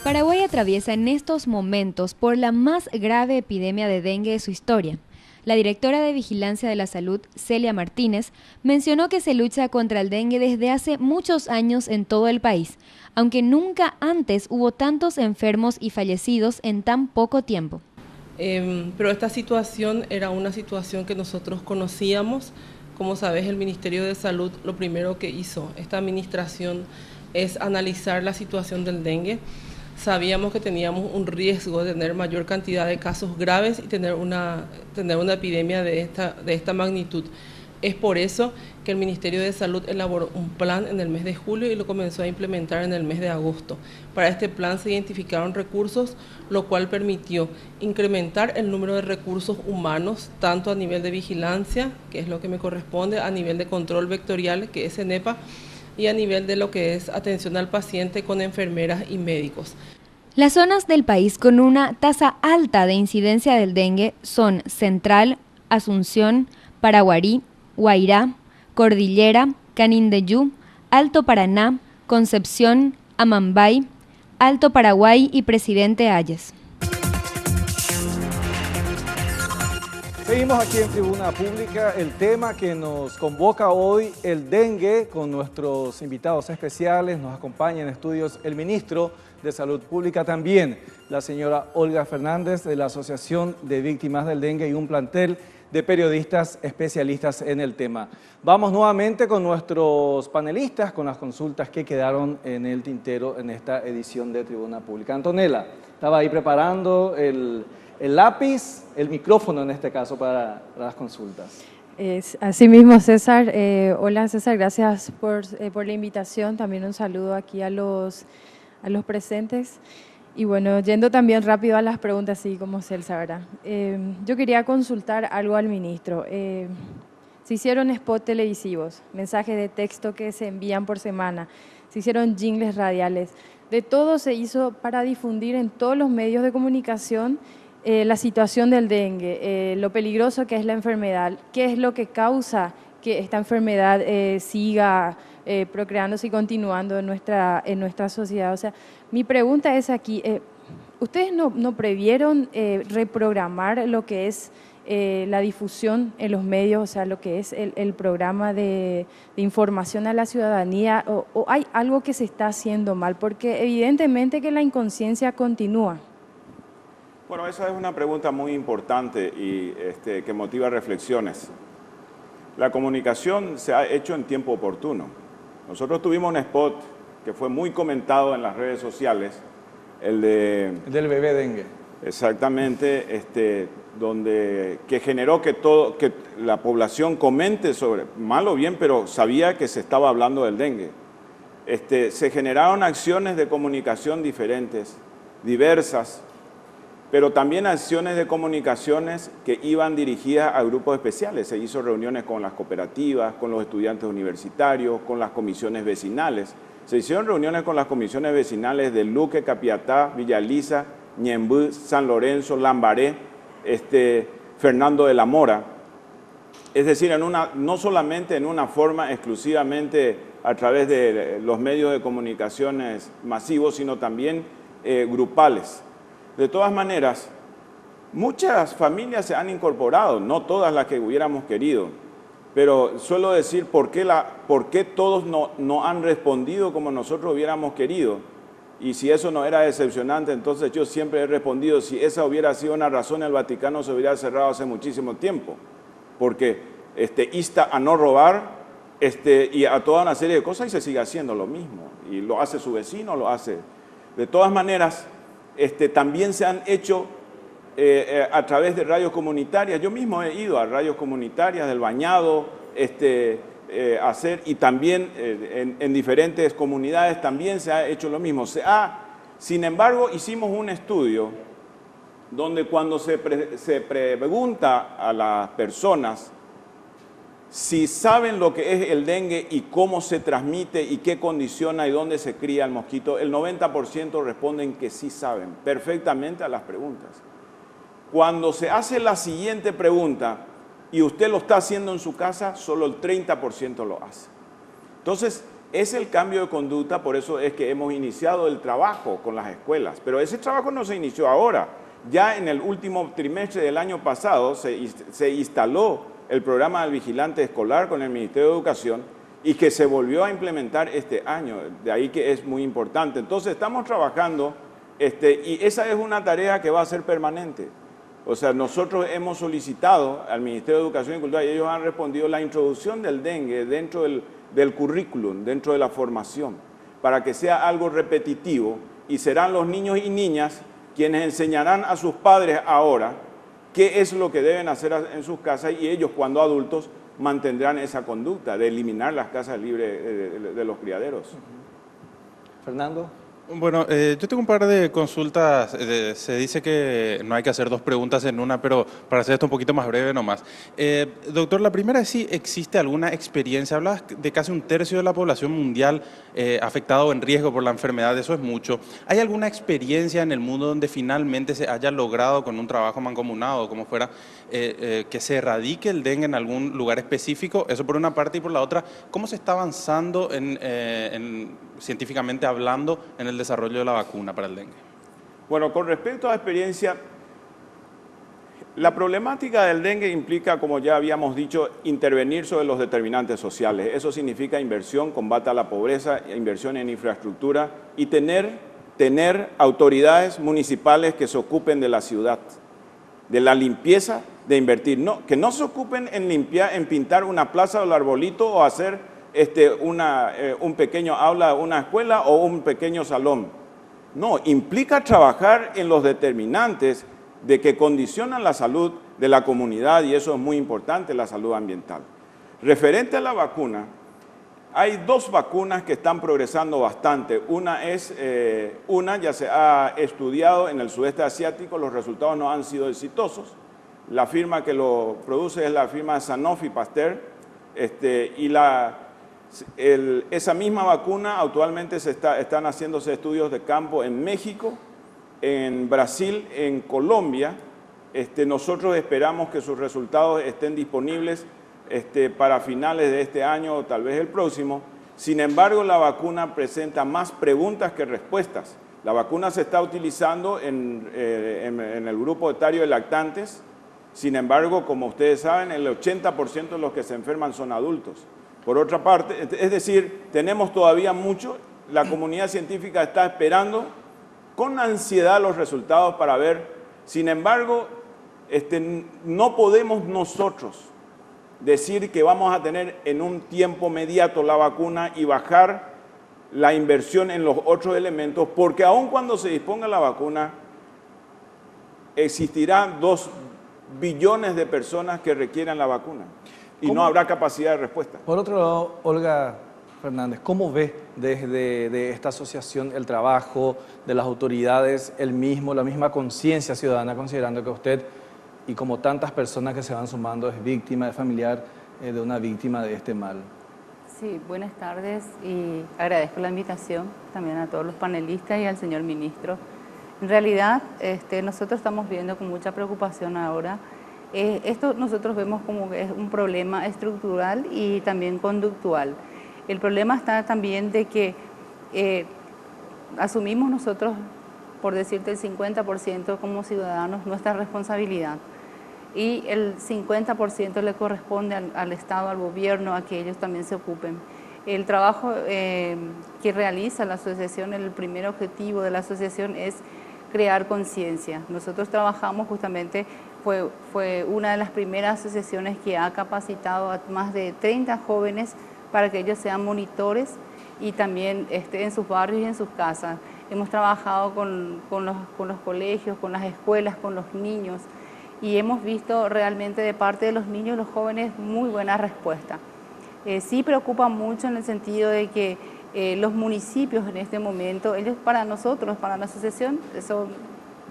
Paraguay atraviesa en estos momentos por la más grave epidemia de dengue de su historia. La directora de Vigilancia de la Salud, Celia Martínez, mencionó que se lucha contra el dengue desde hace muchos años en todo el país, aunque nunca antes hubo tantos enfermos y fallecidos en tan poco tiempo. Pero esta situación era una situación que nosotros conocíamos. Como sabes, el Ministerio de Salud lo primero que hizo esta administración es analizar la situación del dengue. Sabíamos que teníamos un riesgo de tener mayor cantidad de casos graves y tener una epidemia de esta magnitud. Es por eso que el Ministerio de Salud elaboró un plan en el mes de julio y lo comenzó a implementar en el mes de agosto. Para este plan se identificaron recursos, lo cual permitió incrementar el número de recursos humanos, tanto a nivel de vigilancia, que es lo que me corresponde, a nivel de control vectorial, que es ENEPA, y a nivel de lo que es atención al paciente con enfermeras y médicos. Las zonas del país con una tasa alta de incidencia del dengue son Central, Asunción, Paraguarí, Guairá, Cordillera, Canindeyú, Alto Paraná, Concepción, Amambay, Alto Paraguay y Presidente Hayes. Seguimos aquí en Tribuna Pública. El tema que nos convoca hoy, el dengue, con nuestros invitados especiales. Nos acompaña en estudios el ministro de Salud Pública también, la señora Olga Fernández de la Asociación de Víctimas del Dengue y un plantel de periodistas especialistas en el tema. Vamos nuevamente con nuestros panelistas, con las consultas que quedaron en el tintero en esta edición de Tribuna Pública. Antonella, estaba ahí preparando el lápiz, el micrófono en este caso para las consultas. Así mismo, César. Hola, César, gracias por la invitación. También un saludo aquí a los presentes. Y bueno, yendo también rápido a las preguntas, así como Celsa, ¿verdad? Yo quería consultar algo al ministro. Se hicieron spots televisivos, mensajes de texto que se envían por semana, se hicieron jingles radiales. De todo se hizo para difundir en todos los medios de comunicación la situación del dengue, lo peligroso que es la enfermedad, qué es lo que causa que esta enfermedad siga procreándose y continuando en nuestra sociedad. O sea, mi pregunta es aquí, ¿ustedes no previeron reprogramar lo que es la difusión en los medios, o sea, lo que es el programa de información a la ciudadanía, o hay algo que se está haciendo mal? Porque evidentemente que la inconsciencia continúa. Bueno, esa es una pregunta muy importante y que motiva reflexiones. La comunicación se ha hecho en tiempo oportuno. Nosotros tuvimos un spot que fue muy comentado en las redes sociales, el del bebé dengue. Exactamente, que generó que la población comente sobre, mal o bien, pero sabía que se estaba hablando del dengue. Se generaron acciones de comunicación diferentes, diversas, pero también acciones de comunicaciones que iban dirigidas a grupos especiales. Se hizo reuniones con las cooperativas, con los estudiantes universitarios, con las comisiones vecinales. Se hicieron reuniones con las comisiones vecinales de Luque, Capiatá, Villa Elisa, Ñembú, San Lorenzo, Lambaré, Fernando de la Mora. Es decir, no solamente en una forma exclusivamente a través de los medios de comunicaciones masivos, sino también grupales. De todas maneras, muchas familias se han incorporado, no todas las que hubiéramos querido, pero suelo decir por qué todos no han respondido como nosotros hubiéramos querido. Y si eso no era decepcionante, entonces yo siempre he respondido, si esa hubiera sido una razón, el Vaticano se hubiera cerrado hace muchísimo tiempo, porque insta a no robar y a toda una serie de cosas y se sigue haciendo lo mismo, y lo hace su vecino, lo hace. De todas maneras, también se han hecho a través de radios comunitarias. Yo mismo he ido a radios comunitarias del Bañado, hacer, y también en diferentes comunidades también se ha hecho lo mismo. Sin embargo, hicimos un estudio donde cuando se pregunta a las personas si saben lo que es el dengue y cómo se transmite y qué condiciona y dónde se cría el mosquito, el 90% responden que sí saben perfectamente a las preguntas. Cuando se hace la siguiente pregunta y usted lo está haciendo en su casa, solo el 30% lo hace. Entonces, Es el cambio de conducta, por eso es que hemos iniciado el trabajo con las escuelas, pero ese trabajo no se inició ahora. Ya en el último trimestre del año pasado se instaló el programa del vigilante escolar con el Ministerio de Educación y que se volvió a implementar este año, de ahí que es muy importante. Entonces estamos trabajando y esa es una tarea que va a ser permanente. O sea, nosotros hemos solicitado al Ministerio de Educación y Cultura y ellos han respondido la introducción del dengue dentro del currículum, dentro de la formación, para que sea algo repetitivo y serán los niños y niñas quienes enseñarán a sus padres ahora qué es lo que deben hacer en sus casas y ellos cuando adultos mantendrán esa conducta de eliminar las casas libres de los criaderos. Fernando. Bueno, yo tengo un par de consultas. Se dice que no hay que hacer dos preguntas en una, pero para hacer esto un poquito más breve nomás. Doctor, la primera es si existe alguna experiencia. Hablabas de casi un tercio de la población mundial afectado o en riesgo por la enfermedad, eso es mucho. ¿Hay alguna experiencia en el mundo donde finalmente se haya logrado con un trabajo mancomunado, como fuera, que se erradique el dengue en algún lugar específico? Eso por una parte, y por la otra, ¿cómo se está avanzando científicamente hablando en el desarrollo de la vacuna para el dengue? Bueno, con respecto a la experiencia, la problemática del dengue implica, como ya habíamos dicho, intervenir sobre los determinantes sociales. Eso significa inversión, combate a la pobreza, inversión en infraestructura y tener autoridades municipales que se ocupen de la ciudad, de la limpieza, de invertir. Que no se ocupen en limpiar, en pintar una plaza o el arbolito o hacer un pequeño aula, una escuela o un pequeño salón. No, implica trabajar en los determinantes de que condicionan la salud de la comunidad y eso es muy importante, la salud ambiental. Referente a la vacuna, hay dos vacunas que están progresando bastante. Una ya se ha estudiado en el sudeste asiático, los resultados no han sido exitosos. La firma que lo produce es la firma Sanofi Pasteur esa misma vacuna actualmente están haciéndose estudios de campo en México, en Brasil, en Colombia. Nosotros esperamos que sus resultados estén disponibles para finales de este año o tal vez el próximo. Sin embargo, la vacuna presenta más preguntas que respuestas. La vacuna se está utilizando en el grupo etario de lactantes. Sin embargo, como ustedes saben, el 80% de los que se enferman son adultos. Por otra parte, es decir, tenemos todavía mucho, la comunidad científica está esperando con ansiedad los resultados para ver. Sin embargo, no podemos nosotros decir que vamos a tener en un tiempo mediato la vacuna y bajar la inversión en los otros elementos, porque aun cuando se disponga la vacuna, existirán 2 billones de personas que requieran la vacuna. Y no habrá capacidad de respuesta. Por otro lado, Olga Fernández, ¿cómo ve desde esta asociación el trabajo de las autoridades, la misma conciencia ciudadana, considerando que usted y como tantas personas que se van sumando es víctima, es familiar de una víctima de este mal? Sí, buenas tardes y agradezco la invitación también a todos los panelistas y al señor ministro. En realidad, nosotros estamos viendo con mucha preocupación ahora. Esto nosotros vemos como que es un problema estructural y también conductual. El problema está también de que asumimos nosotros, por decirte, el 50% como ciudadanos nuestra responsabilidad y el 50% le corresponde al Estado, al gobierno, a que ellos también se ocupen. El trabajo que realiza la asociación, el primer objetivo de la asociación es crear conciencia. Nosotros trabajamos justamente, fue una de las primeras asociaciones que ha capacitado a más de 30 jóvenes para que ellos sean monitores y también en sus barrios y en sus casas. Hemos trabajado con los colegios, con las escuelas, con los niños y hemos visto realmente de parte de los niños y los jóvenes muy buena respuesta. Sí preocupa mucho en el sentido de que los municipios en este momento, ellos para nosotros, para la asociación, son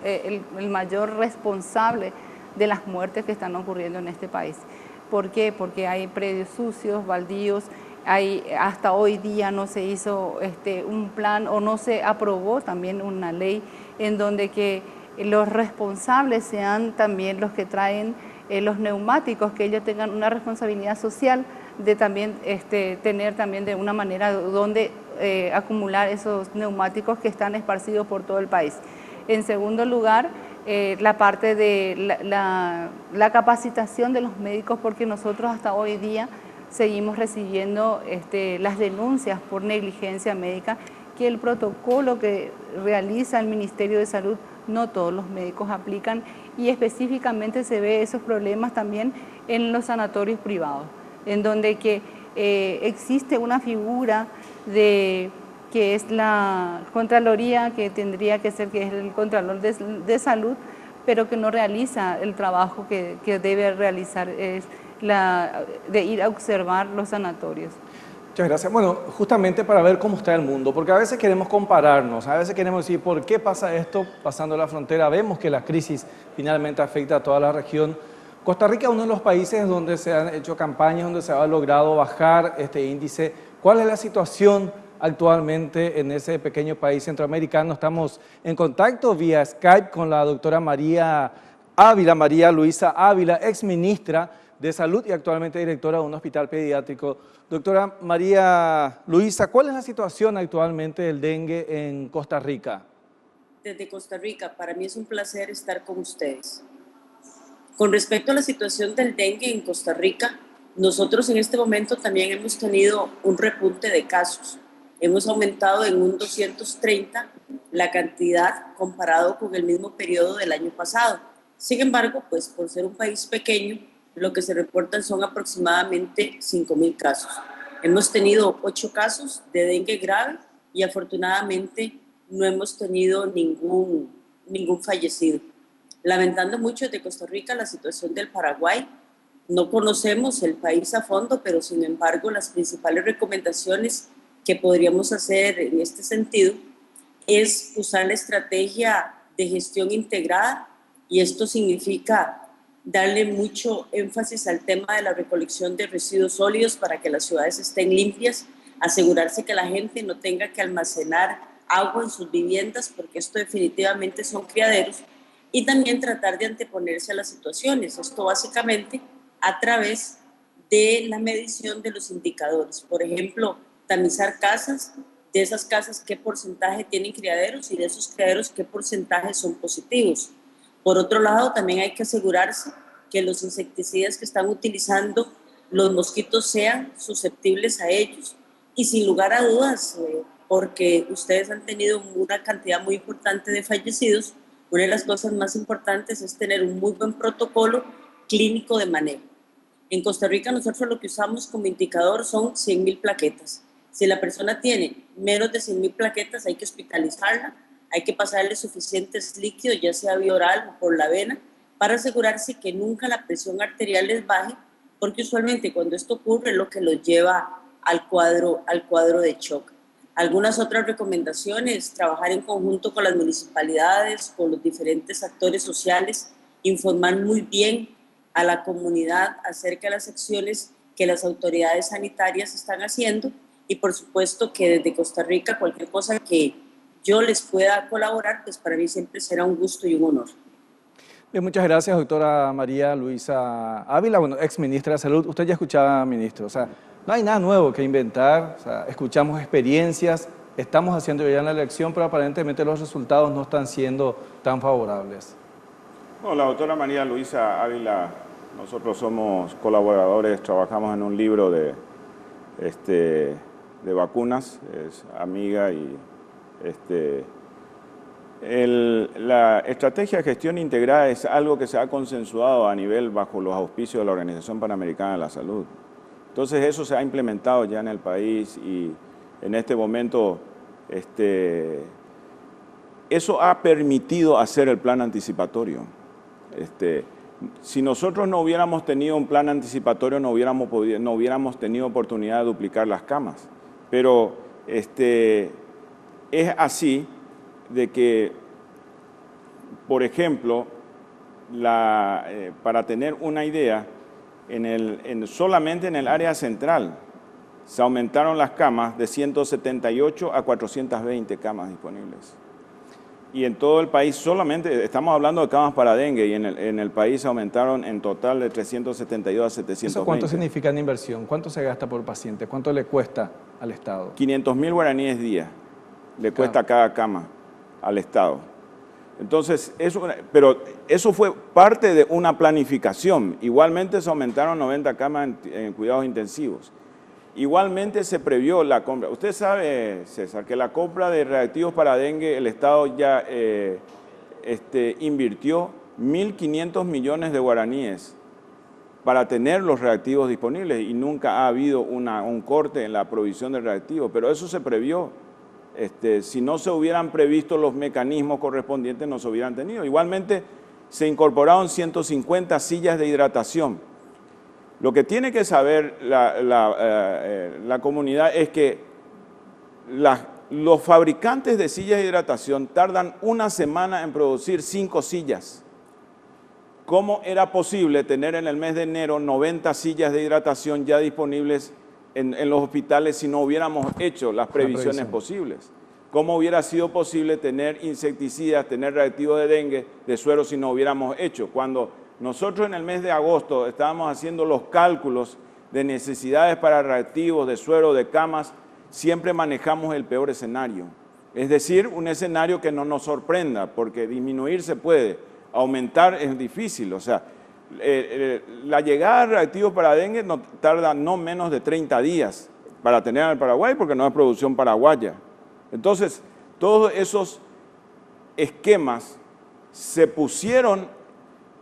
el mayor responsable de las muertes que están ocurriendo en este país. ¿Por qué? Porque hay predios sucios, baldíos, hasta hoy día no se hizo un plan o no se aprobó también una ley en donde que los responsables sean también los que traen los neumáticos, que ellos tengan una responsabilidad social de también tener también de una manera donde acumular esos neumáticos que están esparcidos por todo el país. En segundo lugar, la parte de la capacitación de los médicos, porque nosotros hasta hoy día seguimos recibiendo las denuncias por negligencia médica, que el protocolo que realiza el Ministerio de Salud no todos los médicos aplican, y específicamente se ve esos problemas también en los sanatorios privados, en donde que existe una figura que es la Contraloría, que tendría que ser, que es el Contralor de Salud, pero que no realiza el trabajo que debe realizar, de ir a observar los sanatorios. Muchas gracias. Bueno, justamente para ver cómo está el mundo, porque a veces queremos compararnos, a veces queremos decir, ¿por qué pasa esto pasando la frontera? Vemos que la crisis finalmente afecta a toda la región. Costa Rica es uno de los países donde se han hecho campañas, donde se ha logrado bajar este índice. ¿Cuál es la situación actualmente en ese pequeño país centroamericano? Estamos en contacto vía Skype con la doctora María Luisa Ávila, exministra de Salud y actualmente directora de un hospital pediátrico. Doctora María Luisa, ¿cuál es la situación actualmente del dengue en Costa Rica? Desde Costa Rica, para mí es un placer estar con ustedes. Con respecto a la situación del dengue en Costa Rica, nosotros en este momento también hemos tenido un repunte de casos. Hemos aumentado en un 230 la cantidad comparado con el mismo periodo del año pasado. Sin embargo, pues por ser un país pequeño, lo que se reportan son aproximadamente 5.000 casos. Hemos tenido 8 casos de dengue grave y afortunadamente no hemos tenido ningún fallecido. Lamentando mucho de Costa Rica la situación del Paraguay, no conocemos el país a fondo, pero sin embargo las principales recomendaciones que podríamos hacer en este sentido es usar la estrategia de gestión integrada, y esto significa darle mucho énfasis al tema de la recolección de residuos sólidos para que las ciudades estén limpias, asegurarse que la gente no tenga que almacenar agua en sus viviendas, porque esto definitivamente son criaderos, y también tratar de anteponerse a las situaciones. Esto básicamente a través de la medición de los indicadores. Por ejemplo, tamizar casas, de esas casas qué porcentaje tienen criaderos y de esos criaderos qué porcentaje son positivos. Por otro lado, también hay que asegurarse que los insecticidas que están utilizando los mosquitos sean susceptibles a ellos. Y sin lugar a dudas, porque ustedes han tenido una cantidad muy importante de fallecidos, una de las cosas más importantes es tener un muy buen protocolo clínico de manejo. En Costa Rica nosotros lo que usamos como indicador son 100.000 plaquetas. Si la persona tiene menos de 100.000 plaquetas, hay que hospitalizarla, hay que pasarle suficientes líquidos, ya sea vía oral o por la vena, para asegurarse que nunca la presión arterial les baje, porque usualmente cuando esto ocurre es lo que los lleva al cuadro de shock. Algunas otras recomendaciones: trabajar en conjunto con las municipalidades, con los diferentes actores sociales, informar muy bien a la comunidad acerca de las acciones que las autoridades sanitarias están haciendo, y por supuesto que desde Costa Rica cualquier cosa que yo les pueda colaborar, pues para mí siempre será un gusto y un honor. Bien, muchas gracias, doctora María Luisa Ávila, exministra de Salud. Usted ya escuchaba, ministro, o sea, no hay nada nuevo que inventar, o sea, escuchamos experiencias, estamos haciendo ya la elección, pero aparentemente los resultados no están siendo tan favorables. Bueno, la doctora María Luisa Ávila, nosotros somos colaboradores, trabajamos en un libro de vacunas, es amiga y la estrategia de gestión integrada es algo que se ha consensuado a nivel bajo los auspicios de la Organización Panamericana de la Salud. Entonces eso se ha implementado ya en el país y en este momento eso ha permitido hacer el plan anticipatorio. Si nosotros no hubiéramos tenido un plan anticipatorio no hubiéramos tenido oportunidad de duplicar las camas. Pero es así de que, por ejemplo, para tener una idea, solamente en el área central se aumentaron las camas de 178 a 420 camas disponibles. y en todo el país solamente, estamos hablando de camas para dengue, y en el país aumentaron en total de 372 a 720. ¿Eso cuánto significa en inversión? ¿Cuánto se gasta por paciente? ¿Cuánto le cuesta al Estado? 500.000 guaraníes día le cuesta cada cama al Estado. Entonces, pero eso fue parte de una planificación. Igualmente se aumentaron 90 camas en cuidados intensivos. Igualmente se previó la compra. Usted sabe, César, que la compra de reactivos para dengue, el Estado ya invirtió 1.500 millones de guaraníes para tener los reactivos disponibles, y nunca ha habido un corte en la provisión de reactivos, pero eso se previó. Si no se hubieran previsto los mecanismos correspondientes, no se hubieran tenido. Igualmente se incorporaron 150 sillas de hidratación. Lo que tiene que saber la comunidad es que los fabricantes de sillas de hidratación tardan una semana en producir 5 sillas. ¿Cómo era posible tener en el mes de enero 90 sillas de hidratación ya disponibles en los hospitales si no hubiéramos hecho las previsiones posibles? ¿Cómo hubiera sido posible tener insecticidas, tener reactivos de dengue, de suero, si no hubiéramos hecho? Cuando nosotros en el mes de agosto estábamos haciendo los cálculos de necesidades para reactivos, de suero, de camas, siempre manejamos el peor escenario. Es decir, un escenario que no nos sorprenda, porque disminuir se puede, aumentar es difícil. O sea, la llegada de reactivos para dengue tarda no menos de 30 días para tener al Paraguay, porque no es producción paraguaya. Entonces, todos esos esquemas se pusieron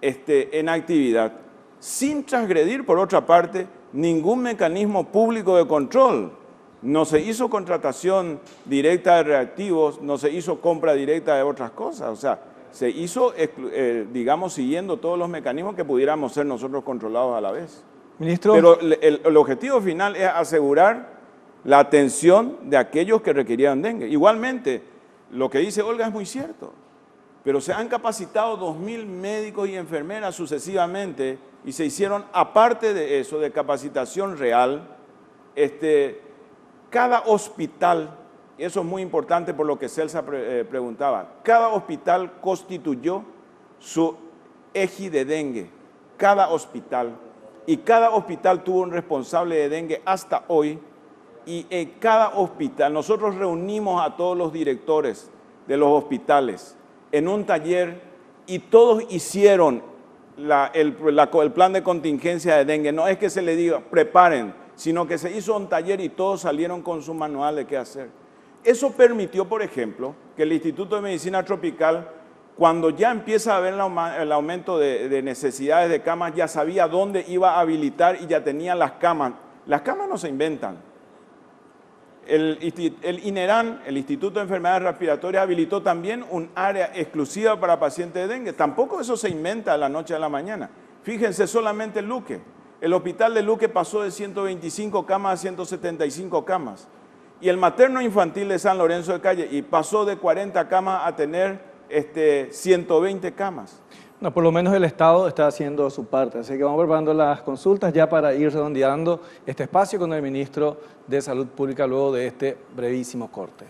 en actividad sin transgredir, por otra parte, ningún mecanismo público de control. No se hizo contratación directa de reactivos, no se hizo compra directa de otras cosas. O sea, se hizo, digamos, siguiendo todos los mecanismos que pudiéramos ser nosotros controlados a la vez. Ministro. Pero el objetivo final es asegurar la atención de aquellos que requerían dengue. Igualmente, lo que dice Olga es muy cierto, pero se han capacitado 2.000 médicos y enfermeras sucesivamente, y se hicieron, aparte de eso, de capacitación real, cada hospital, y eso es muy importante por lo que Celsa preguntaba, cada hospital constituyó su eje de dengue, cada hospital, y cada hospital tuvo un responsable de dengue hasta hoy, y en cada hospital, nosotros reunimos a todos los directores de los hospitales en un taller, y todos hicieron el plan de contingencia de dengue. No es que se le diga preparen, sino que se hizo un taller y todos salieron con su manual de qué hacer. Eso permitió, por ejemplo, que el Instituto de Medicina Tropical, cuando ya empieza a haber el aumento de necesidades de camas, ya sabía dónde iba a habilitar y ya tenía las camas. Las camas no se inventan. El INERAN, el Instituto de Enfermedades Respiratorias, habilitó también un área exclusiva para pacientes de dengue. Tampoco eso se inventa de la noche a la mañana. Fíjense solamente el Luque. El hospital de Luque pasó de 125 camas a 175 camas. Y el materno infantil de San Lorenzo de Calle y pasó de 40 camas a tener 120 camas. No, por lo menos el Estado está haciendo su parte, así que vamos preparando las consultas ya para ir redondeando este espacio con el Ministro de Salud Pública luego de este brevísimo corte.